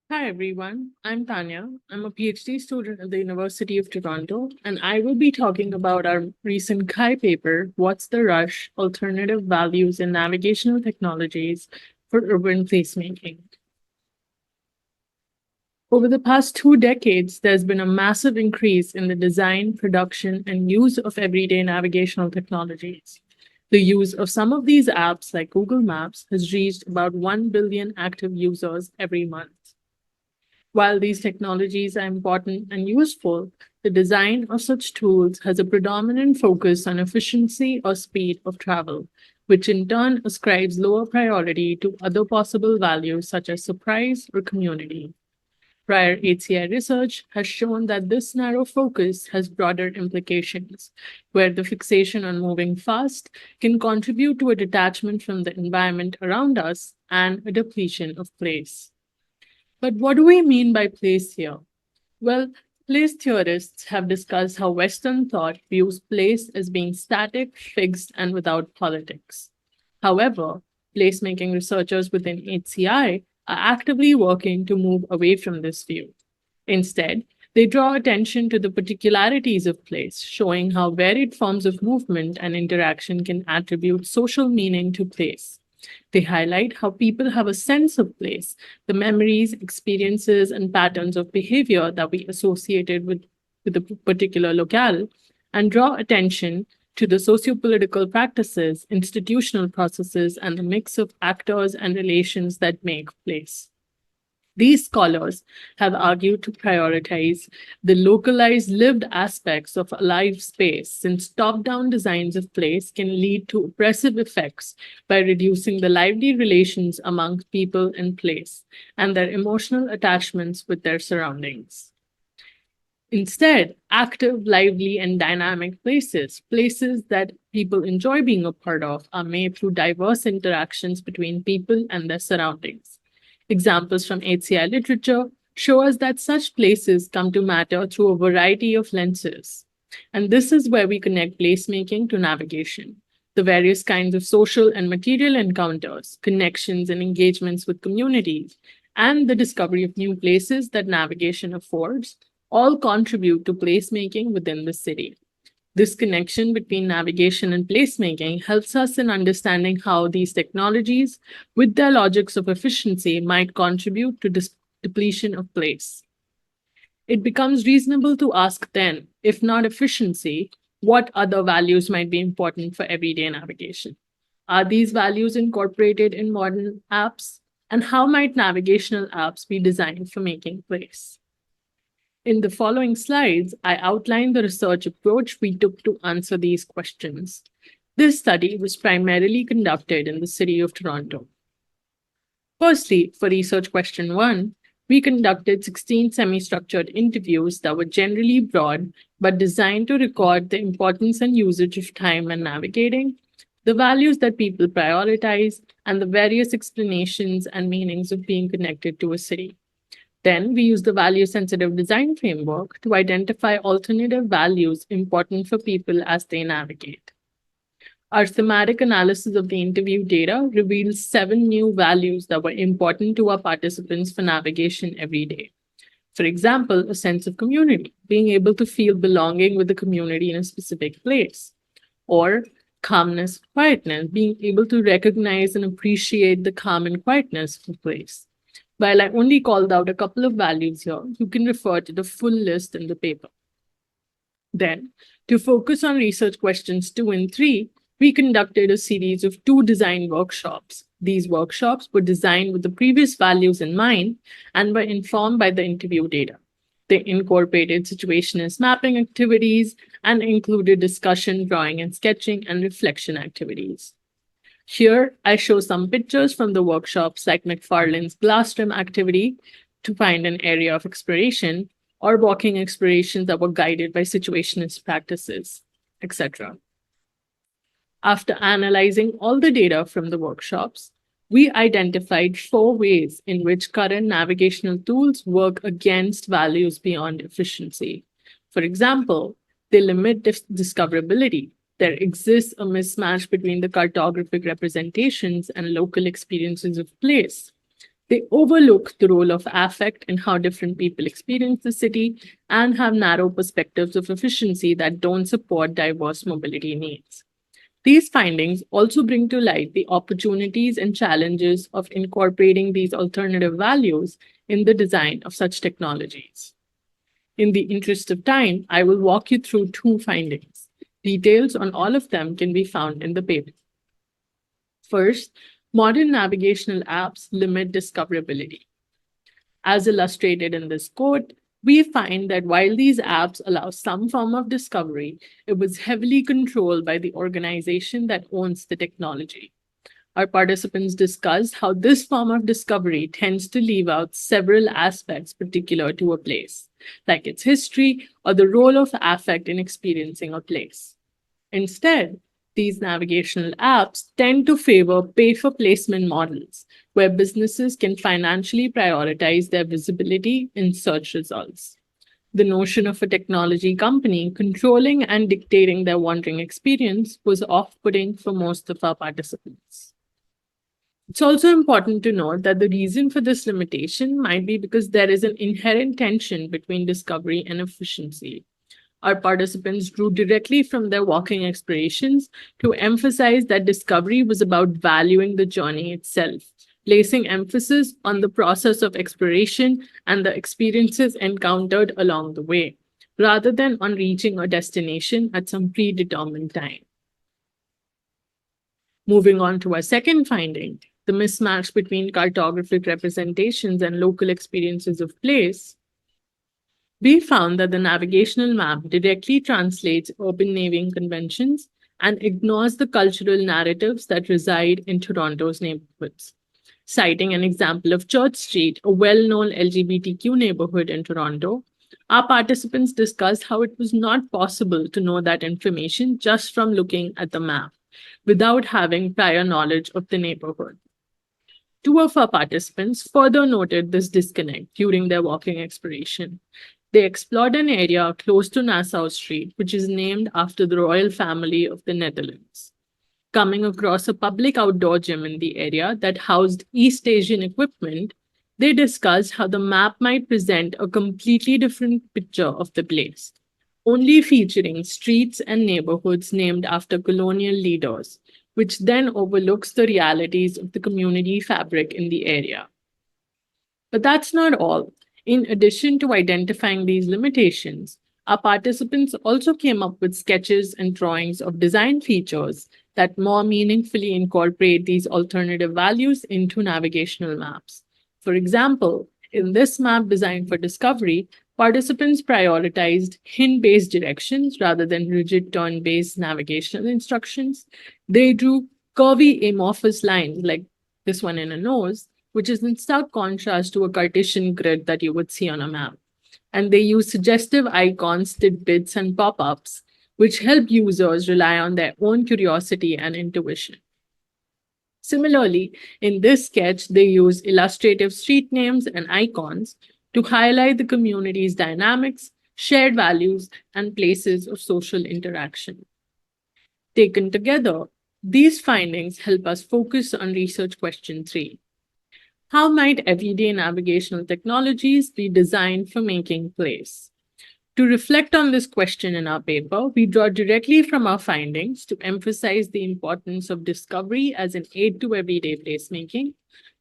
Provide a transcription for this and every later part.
Hi everyone, I'm Taneea. I'm a PhD student at the University of Toronto, and I will be talking about our recent CHI paper, What's the Rush? Alternative Values in Navigational Technologies for Urban Placemaking. Over the past 2 decades, there's been a massive increase in the design, production, and use of everyday navigational technologies. The use of some of these apps, like Google Maps, has reached about 1 billion active users every month. While these technologies are important and useful, the design of such tools has a predominant focus on efficiency or speed of travel, which in turn ascribes lower priority to other possible values such as surprise or community. Prior HCI research has shown that this narrow focus has broader implications, where the fixation on moving fast can contribute to a detachment from the environment around us and a depletion of place. But what do we mean by place here? Well, place theorists have discussed how Western thought views place as being static, fixed, and without politics. However, placemaking researchers within HCI are actively working to move away from this view. Instead, they draw attention to the particularities of place, showing how varied forms of movement and interaction can attribute social meaning to place. They highlight how people have a sense of place, the memories, experiences, and patterns of behavior that we associated with a particular locale, and draw attention to the sociopolitical practices, institutional processes, and the mix of actors and relations that make place. These scholars have argued to prioritize the localized lived aspects of a live space, since top down designs of place can lead to oppressive effects by reducing the lively relations amongst people and place and their emotional attachments with their surroundings. Instead, active, lively, and dynamic places, places that people enjoy being a part of, are made through diverse interactions between people and their surroundings. Examples from HCI literature show us that such places come to matter through a variety of lenses. And this is where we connect placemaking to navigation. The various kinds of social and material encounters, connections, and engagements with communities, and the discovery of new places that navigation affords all contribute to placemaking within the city. This connection between navigation and placemaking helps us in understanding how these technologies, with their logics of efficiency, might contribute to depletion of place. It becomes reasonable to ask then, if not efficiency, what other values might be important for everyday navigation? Are these values incorporated in modern apps? And how might navigational apps be designed for making place? In the following slides, I outline the research approach we took to answer these questions. This study was primarily conducted in the city of Toronto. Firstly, for research question 1, we conducted 16 semi structured interviews that were generally broad but designed to record the importance and usage of time when navigating, the values that people prioritize, and the various explanations and meanings of being connected to a city. Then we use the value sensitive design framework to identify alternative values important for people as they navigate. Our thematic analysis of the interview data reveals 7 new values that were important to our participants for navigation every day. For example, a sense of community, being able to feel belonging with the community in a specific place, or calmness, quietness, being able to recognize and appreciate the calm and quietness of a place. While I only called out a couple of values here, you can refer to the full list in the paper. Then, to focus on research questions 2 and 3, we conducted a series of 2 design workshops. These workshops were designed with the previous values in mind and were informed by the interview data. They incorporated situationist mapping activities and included discussion, drawing, and sketching and reflection activities. Here, I show some pictures from the workshops like McFarlane's glass trim activity to find an area of exploration, or walking explorations that were guided by situationist practices, etc. After analyzing all the data from the workshops, we identified 4 ways in which current navigational tools work against values beyond efficiency. For example, they limit discoverability. There exists a mismatch between the cartographic representations and local experiences of place. They overlook the role of affect and how different people experience the city and have narrow perspectives of efficiency that don't support diverse mobility needs. These findings also bring to light the opportunities and challenges of incorporating these alternative values in the design of such technologies. In the interest of time, I will walk you through two findings. Details on all of them can be found in the paper. First, modern navigational apps limit discoverability. As illustrated in this quote, we find that while these apps allow some form of discovery, it was heavily controlled by the organization that owns the technology. Our participants discussed how this form of discovery tends to leave out several aspects particular to a place, like its history or the role of affect in experiencing a place. Instead, these navigational apps tend to favor pay for placement models, where businesses can financially prioritize their visibility in search results. The notion of a technology company controlling and dictating their wandering experience was off putting for most of our participants. It's also important to note that the reason for this limitation might be because there is an inherent tension between discovery and efficiency. Our participants drew directly from their walking explorations to emphasize that discovery was about valuing the journey itself, placing emphasis on the process of exploration and the experiences encountered along the way, rather than on reaching a destination at some predetermined time. Moving on to our second finding, the mismatch between cartographic representations and local experiences of place, we found that the navigational map directly translates urban naming conventions and ignores the cultural narratives that reside in Toronto's neighborhoods. Citing an example of Church Street, a well-known LGBTQ neighborhood in Toronto, our participants discussed how it was not possible to know that information just from looking at the map without having prior knowledge of the neighborhood. Two of our participants further noted this disconnect during their walking exploration. They explored an area close to Nassau Street, which is named after the royal family of the Netherlands. Coming across a public outdoor gym in the area that housed East Asian equipment, they discussed how the map might present a completely different picture of the place, only featuring streets and neighborhoods named after colonial leaders, which then overlooks the realities of the community fabric in the area. But that's not all. In addition to identifying these limitations, our participants also came up with sketches and drawings of design features that more meaningfully incorporate these alternative values into navigational maps. For example, in this map designed for discovery, participants prioritized hint-based directions rather than rigid turn-based navigational instructions. They drew curvy amorphous lines like this one in a nose, which is in stark contrast to a Cartesian grid that you would see on a map. And they use suggestive icons, tidbits, and pop-ups, which help users rely on their own curiosity and intuition. Similarly, in this sketch, they use illustrative street names and icons to highlight the community's dynamics, shared values, and places of social interaction. Taken together, these findings help us focus on research question 3. How might everyday navigational technologies be designed for making place? To reflect on this question in our paper, we draw directly from our findings to emphasize the importance of discovery as an aid to everyday placemaking,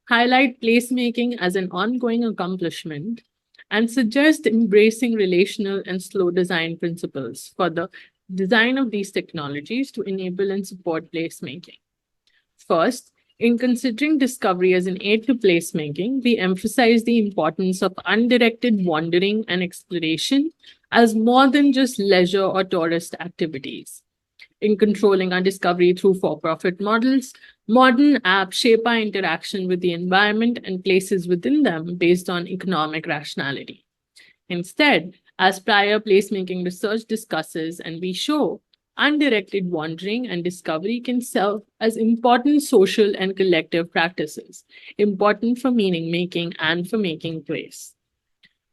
highlight placemaking as an ongoing accomplishment, and suggest embracing relational and slow design principles for the design of these technologies to enable and support placemaking. First, in considering discovery as an aid to placemaking, we emphasize the importance of undirected wandering and exploration as more than just leisure or tourist activities. In controlling our discovery through for-profit models, modern apps shape our interaction with the environment and places within them based on economic rationality. Instead, as prior placemaking research discusses and we show, undirected wandering and discovery can serve as important social and collective practices, important for meaning making and for making place.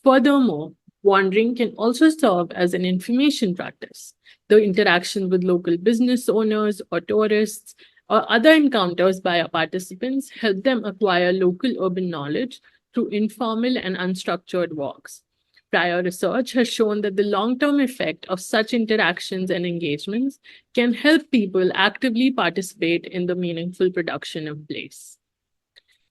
Furthermore, wandering can also serve as an information practice. The interaction with local business owners or tourists or other encounters by our participants help them acquire local urban knowledge through informal and unstructured walks. Prior research has shown that the long-term effect of such interactions and engagements can help people actively participate in the meaningful production of place.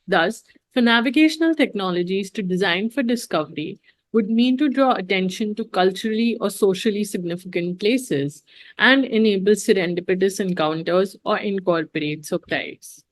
Thus, for navigational technologies to design for discovery would mean to draw attention to culturally or socially significant places and enable serendipitous encounters or incorporate surprise.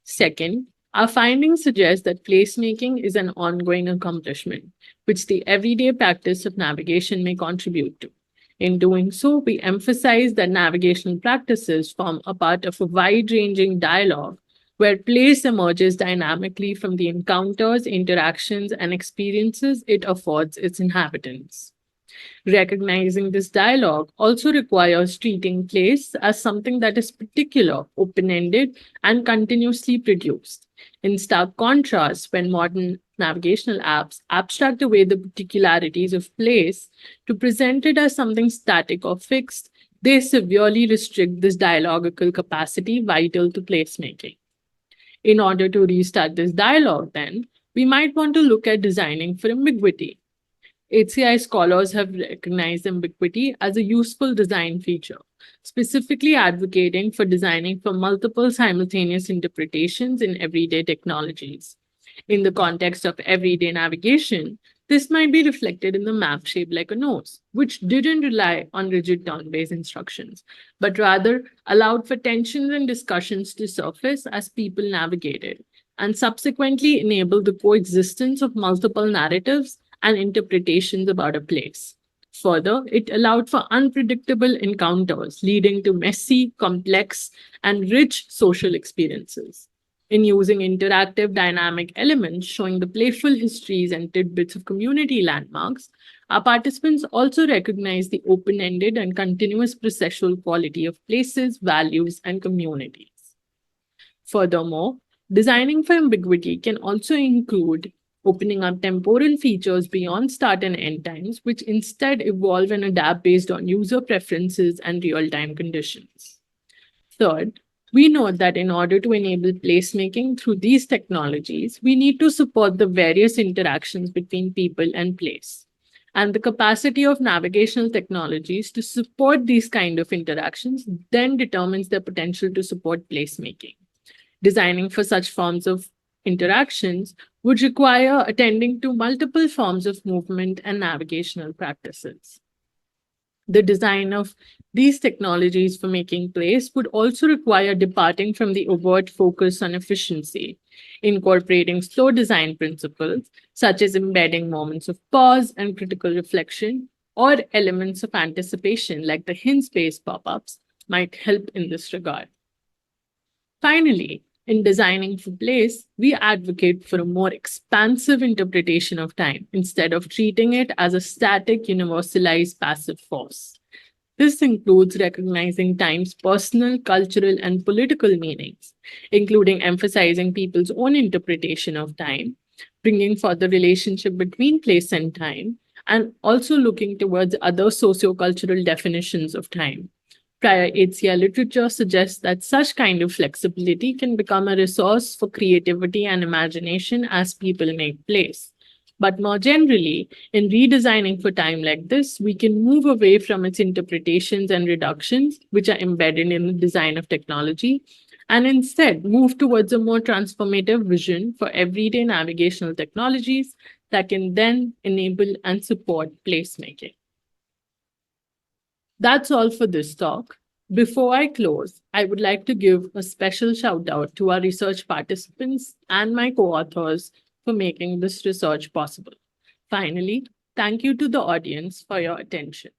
Second, our findings suggest that placemaking is an ongoing accomplishment, which the everyday practice of navigation may contribute to. In doing so, we emphasize that navigational practices form a part of a wide ranging dialogue where place emerges dynamically from the encounters, interactions, and experiences it affords its inhabitants. Recognizing this dialogue also requires treating place as something that is particular, open ended, and continuously produced. In stark contrast, when modern navigational apps abstract away the particularities of place to present it as something static or fixed, they severely restrict this dialogical capacity vital to placemaking. In order to restart this dialogue, then, we might want to look at designing for ambiguity. HCI scholars have recognized ambiguity as a useful design feature, specifically advocating for designing for multiple simultaneous interpretations in everyday technologies. In the context of everyday navigation, this might be reflected in the map shaped like a nose, which didn't rely on rigid turn-based instructions, but rather allowed for tensions and discussions to surface as people navigated, and subsequently enabled the coexistence of multiple narratives and interpretations about a place. Further, it allowed for unpredictable encounters, leading to messy, complex, and rich social experiences. In using interactive dynamic elements showing the playful histories and tidbits of community landmarks, our participants also recognize the open-ended and continuous processual quality of places, values, and communities. Furthermore, designing for ambiguity can also include opening up temporal features beyond start and end times, which instead evolve and adapt based on user preferences and real-time conditions. Third, we note that in order to enable placemaking through these technologies, we need to support the various interactions between people and place. And the capacity of navigational technologies to support these kind of interactions then determines their potential to support placemaking. Designing for such forms of interactions would require attending to multiple forms of movement and navigational practices. The design of these technologies for making place would also require departing from the overt focus on efficiency, incorporating slow design principles such as embedding moments of pause and critical reflection, or elements of anticipation like the hint-based pop-ups might help in this regard. Finally, in designing for place, we advocate for a more expansive interpretation of time instead of treating it as a static, universalized passive force. This includes recognizing time's personal, cultural, and political meanings, including emphasizing people's own interpretation of time, bringing forth the relationship between place and time, and also looking towards other sociocultural definitions of time. Prior HCI literature suggests that such kind of flexibility can become a resource for creativity and imagination as people make place. But more generally, in redesigning for time like this, we can move away from its interpretations and reductions, which are embedded in the design of technology, and instead move towards a more transformative vision for everyday navigational technologies that can then enable and support placemaking. That's all for this talk. Before I close, I would like to give a special shout out to our research participants and my co-authors for making this research possible. Finally, thank you to the audience for your attention.